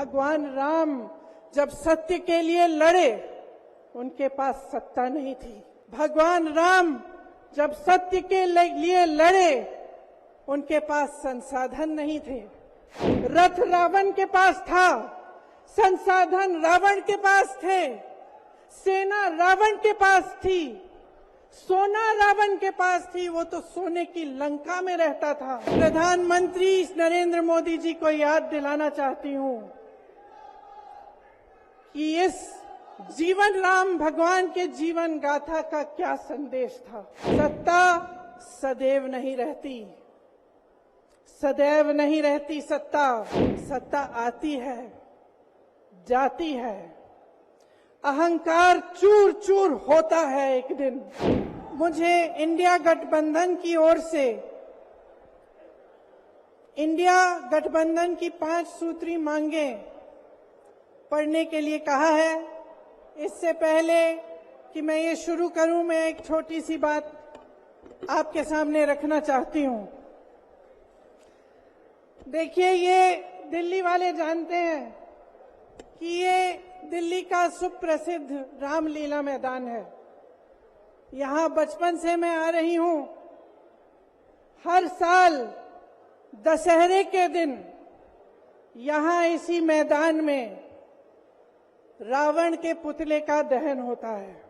भगवान राम जब सत्य के लिए लड़े, उनके पास सत्ता नहीं थी। भगवान राम जब सत्य के लिए लड़े, उनके पास संसाधन नहीं थे। रथ रावण के पास था, संसाधन रावण के पास थे, सेना रावण के पास थी, सोना रावण के पास थी, वो तो सोने की लंका में रहता था। प्रधानमंत्री नरेंद्र मोदी जी को याद दिलाना चाहती हूं कि इस जीवन राम भगवान के जीवन गाथा का क्या संदेश था। सत्ता सदैव नहीं रहती, सदैव नहीं रहती सत्ता। सत्ता आती है, जाती है, अहंकार चूर चूर होता है एक दिन। मुझे इंडिया गठबंधन की ओर से इंडिया गठबंधन की 5 सूत्री मांगें पढ़ने के लिए कहा है। इससे पहले कि मैं ये शुरू करूं, मैं एक छोटी सी बात आपके सामने रखना चाहती हूं। देखिए, ये दिल्ली वाले जानते हैं कि ये दिल्ली का सुप्रसिद्ध रामलीला मैदान है। यहां बचपन से मैं आ रही हूं। हर साल दशहरे के दिन यहां इसी मैदान में रावण के पुतले का दहन होता है।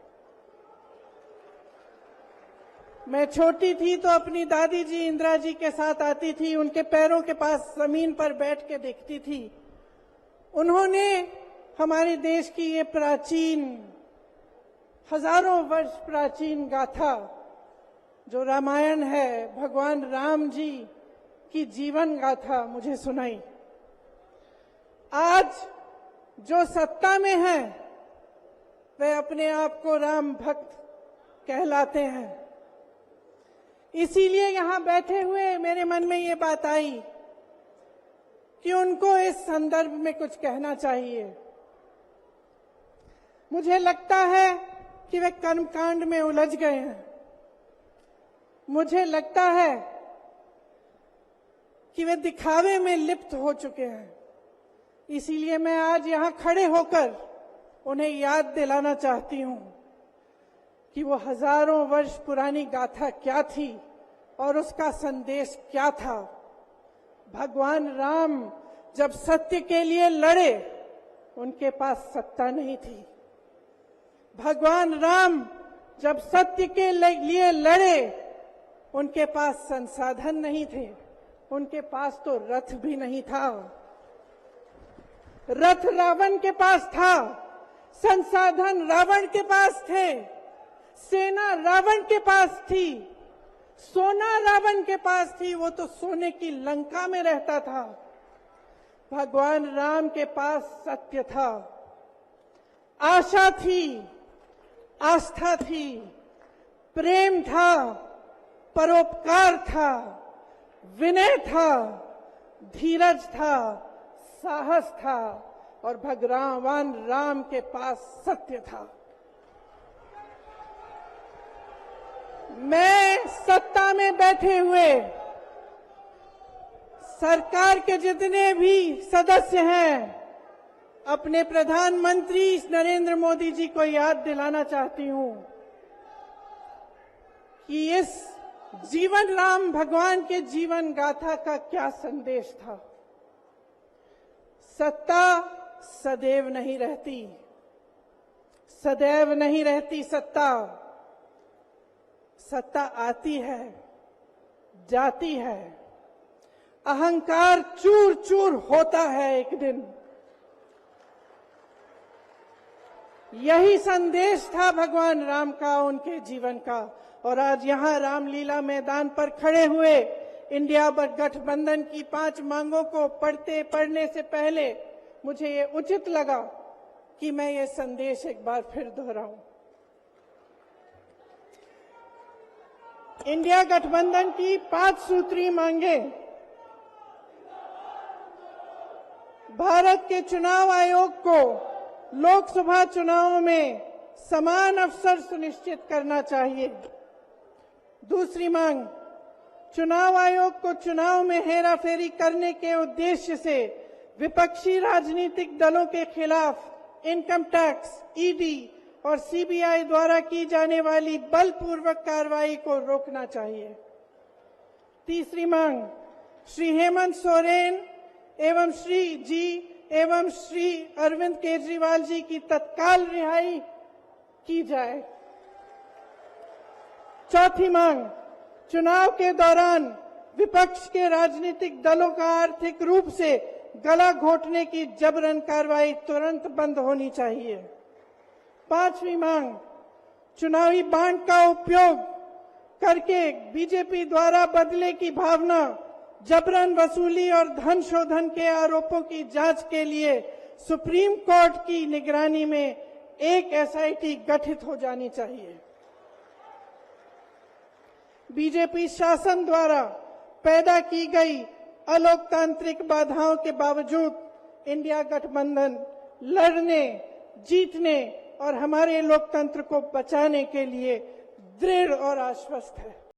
मैं छोटी थी तो अपनी दादी जी इंदिरा जी के साथ आती थी, उनके पैरों के पास जमीन पर बैठ के देखती थी। उन्होंने हमारे देश की ये प्राचीन, हजारों वर्ष प्राचीन गाथा जो रामायण है, भगवान राम जी की जीवन गाथा मुझे सुनाई। आज जो सत्ता में है वे अपने आप को राम भक्त कहलाते हैं। इसीलिए यहां बैठे हुए मेरे मन में ये बात आई कि उनको इस संदर्भ में कुछ कहना चाहिए। मुझे लगता है कि वे कर्मकांड में उलझ गए हैं। मुझे लगता है कि वे दिखावे में लिप्त हो चुके हैं। इसीलिए मैं आज यहां खड़े होकर उन्हें याद दिलाना चाहती हूं कि वो हजारों वर्ष पुरानी गाथा क्या थी और उसका संदेश क्या था। भगवान राम जब सत्य के लिए लड़े, उनके पास सत्ता नहीं थी। भगवान राम जब सत्य के लिए लड़े, उनके पास संसाधन नहीं थे, उनके पास तो रथ भी नहीं था। रथ रावण के पास था, संसाधन रावण के पास थे, सेना रावण के पास थी, सोना रावण के पास थी, वो तो सोने की लंका में रहता था। भगवान राम के पास सत्य था, आशा थी, आस्था थी, प्रेम था, परोपकार था, विनय था, धीरज था, साहस था और भगवान राम के पास सत्य था। मैं सत्ता में बैठे हुए सरकार के जितने भी सदस्य हैं, अपने प्रधानमंत्री नरेंद्र मोदी जी को याद दिलाना चाहती हूं कि इस जीवन राम भगवान के जीवन गाथा का क्या संदेश था। सत्ता सदैव नहीं रहती, सदैव नहीं रहती सत्ता। सत्ता आती है, जाती है, अहंकार चूर चूर होता है एक दिन। यही संदेश था भगवान राम का, उनके जीवन का। और आज यहां रामलीला मैदान पर खड़े हुए इंडिया गठबंधन की 5 मांगों को पढ़ने से पहले मुझे ये उचित लगा कि मैं ये संदेश एक बार फिर दोहराऊं। इंडिया गठबंधन की 5 सूत्री मांगें भारत के चुनाव आयोग को लोकसभा चुनावों में समान अवसर सुनिश्चित करना चाहिए। दूसरी मांग, चुनाव आयोग को चुनाव में हेराफेरी करने के उद्देश्य से विपक्षी राजनीतिक दलों के खिलाफ इनकम टैक्स, ईडी और सीबीआई द्वारा की जाने वाली बलपूर्वक कार्रवाई को रोकना चाहिए। तीसरी मांग, श्री हेमंत सोरेन एवं श्री अरविंद केजरीवाल जी की तत्काल रिहाई की जाए। चौथी मांग, चुनाव के दौरान विपक्ष के राजनीतिक दलों का आर्थिक रूप से गला घोटने की जबरन कार्रवाई तुरंत बंद होनी चाहिए। पांचवी मांग, चुनावी बांड का उपयोग करके बीजेपी द्वारा बदले की भावना, जबरन वसूली और धन शोधन के आरोपों की जांच के लिए सुप्रीम कोर्ट की निगरानी में एक एसआईटी गठित हो जानी चाहिए। बीजेपी शासन द्वारा पैदा की गई अलोकतांत्रिक बाधाओं के बावजूद इंडिया गठबंधन लड़ने, जीतने और हमारे लोकतंत्र को बचाने के लिए दृढ़ और आश्वस्त है।